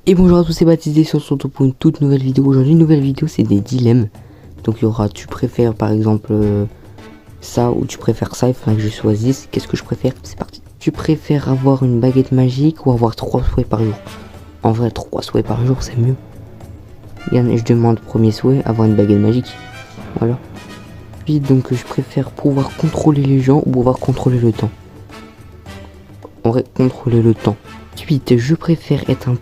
Et bonjour à tous, c'est Baptiste et on se retrouve pour une toute nouvelle vidéo. Aujourd'hui, une nouvelle vidéo, c'est des dilemmes. Donc il y aura, tu préfères par exemple ça ou tu préfères ça, il faudra que je choisisse. Qu'est-ce que je préfère? C'est parti. Tu préfères avoir une baguette magique ou avoir 3 souhaits par jour? En vrai, 3 souhaits par jour, c'est mieux. Je demande premier souhait, avoir une baguette magique. Voilà. Puis donc je préfère pouvoir contrôler les gens ou pouvoir contrôler le temps. En vrai, contrôler le temps. Ensuite, je préfère être un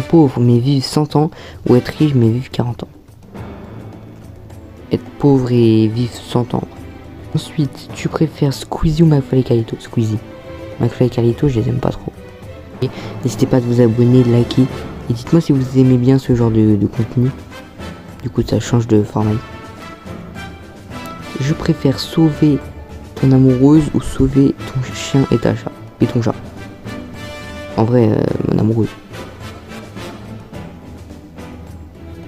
pauvre mais vivre 100 ans ou être riche mais vivre 40 ans. Être pauvre et vivre 100 ans. Ensuite, tu préfères Squeezie ou McFly et Carlito? Squeezie. McFly et Carlito, je les aime pas trop. N'hésitez pas à vous abonner, liker et dites-moi si vous aimez bien ce genre de contenu. Du coup, ça change de format. Je préfère sauver ton amoureuse ou sauver ton chien et ta chat et ton chat. En vrai, mon amoureuse.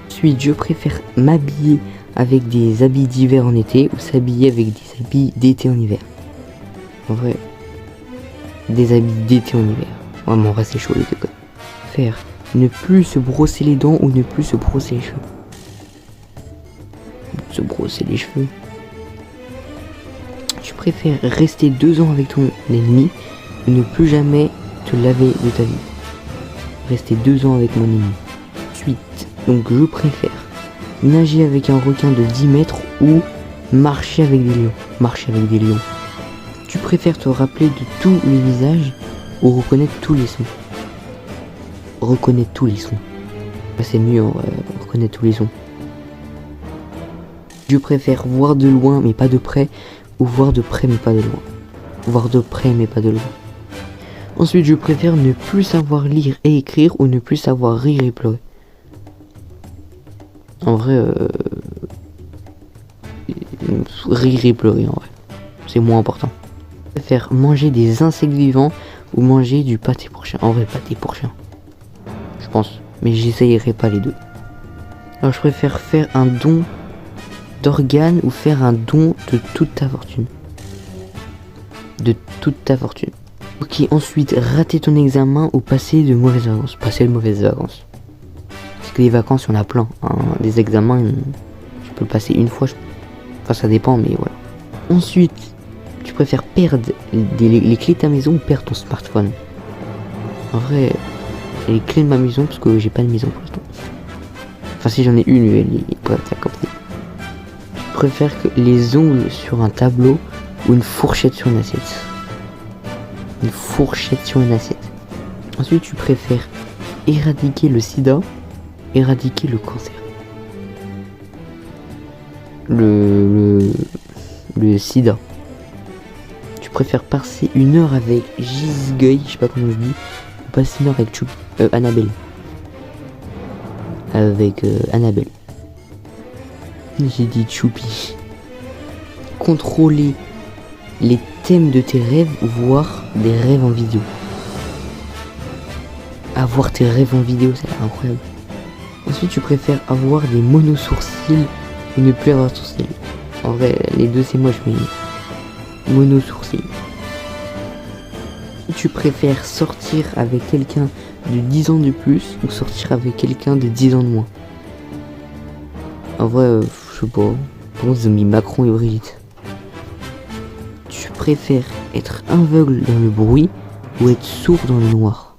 Ensuite, je préfère m'habiller avec des habits d'hiver en été ou s'habiller avec des habits d'été en hiver. En vrai, des habits d'été en hiver. Vraiment, en vrai, c'est chaud les deux. Faire ne plus se brosser les dents ou ne plus se brosser les cheveux. Se brosser les cheveux. Tu préfères rester 2 ans avec ton ennemi ou ne plus jamais te laver de ta vie. Rester 2 ans avec mon ennemi. Ensuite, donc je préfère nager avec un requin de 10 mètres ou marcher avec des lions. Marcher avec des lions. Tu préfères te rappeler de tous les visages ou reconnaître tous les sons? Reconnaître tous les sons. C'est mieux, reconnaître tous les sons. Je préfère voir de loin mais pas de près ou voir de près mais pas de loin. Voir de près mais pas de loin. Ensuite, je préfère ne plus savoir lire et écrire ou ne plus savoir rire et pleurer. En vrai, rire et pleurer, en vrai. C'est moins important. Je préfère manger des insectes vivants ou manger du pâté pour chien. En vrai, pâté pour chien. Je pense. Mais j'essayerai pas les deux. Alors, je préfère faire un don d'organes ou faire un don de toute ta fortune. De toute ta fortune. Ok, ensuite, rater ton examen ou passer de mauvaises vacances. Passer de mauvaises vacances. Parce que les vacances, il y en a plein. Hein. Des examens, tu peux le passer une fois. Enfin, ça dépend, mais voilà. Ensuite, tu préfères perdre les clés de ta maison ou perdre ton smartphone? En vrai, les clés de ma maison, parce que j'ai pas de maison pour l'instant. Enfin, si j'en ai une, bref, ça compte. Tu préfères que les ongles sur un tableau ou une fourchette sur une assiette? Une fourchette sur une assiette. Ensuite, tu préfères éradiquer le sida, éradiquer le cancer. Le sida. Tu préfères passer 1 heure avec Gisgueil, je sais pas comment je dis, ou passer 1 heure avec Annabelle. Avec Annabelle. J'ai dit Choupi. Contrôler les thèmes de tes rêves, voire des rêves en vidéo. Avoir tes rêves en vidéo, c'est incroyable. Ensuite, tu préfères avoir des monosourcils ou ne plus avoir de sourcils? En vrai, les deux c'est moche, mais monosourcils. Tu préfères sortir avec quelqu'un de 10 ans de plus ou sortir avec quelqu'un de 10 ans de moins? En vrai, je sais pas. Pour moi, ils ont mis Macron et Brigitte. Tu préfères être aveugle dans le bruit ou être sourd dans le noir?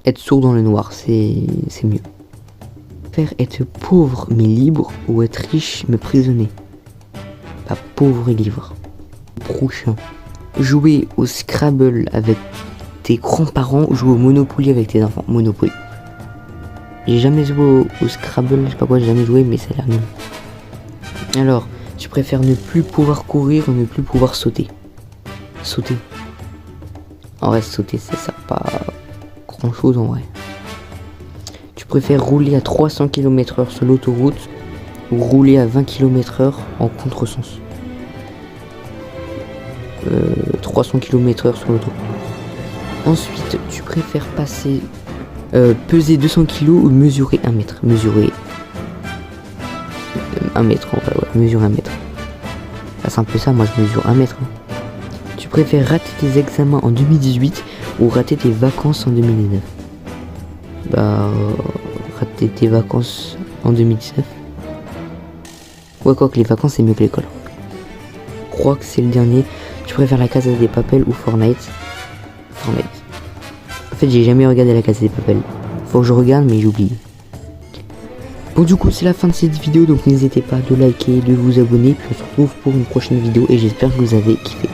Être sourd dans le noir, c'est mieux. Faire être pauvre mais libre ou être riche mais prisonnier? Pas pauvre et libre. Prochain. Jouer au Scrabble avec tes grands-parents ou jouer au Monopoly avec tes enfants? Monopoly. J'ai jamais joué au Scrabble, je sais pas quoi, j'ai jamais joué, mais ça a l'air nul. Alors, tu préfères ne plus pouvoir courir ou ne plus pouvoir sauter? Sauter. En vrai, sauter, ça sert pas grand chose en vrai. Tu préfères rouler à 300 km/h sur l'autoroute ou rouler à 20 km/h en contresens? 300 km/h sur l'autoroute. Ensuite, tu préfères peser 200 kg ou mesurer 1 mètre? Mesurer 1 mètre en vrai, ouais, mesurer 1 mètre. Ah, c'est un peu ça, moi je mesure 1 mètre. Hein. Tu préfères rater tes examens en 2018 ou rater tes vacances en 2019? Bah, rater tes vacances en 2019. Ouais, quoi que les vacances c'est mieux que l'école. Je crois que c'est le dernier. Tu préfères la Casa des Papel ou Fortnite? Fortnite. En fait, j'ai jamais regardé la Casa des Papel. Faut que je regarde, mais j'oublie. Bon, du coup, c'est la fin de cette vidéo, donc n'hésitez pas de liker, de vous abonner, puis on se retrouve pour une prochaine vidéo et j'espère que vous avez kiffé.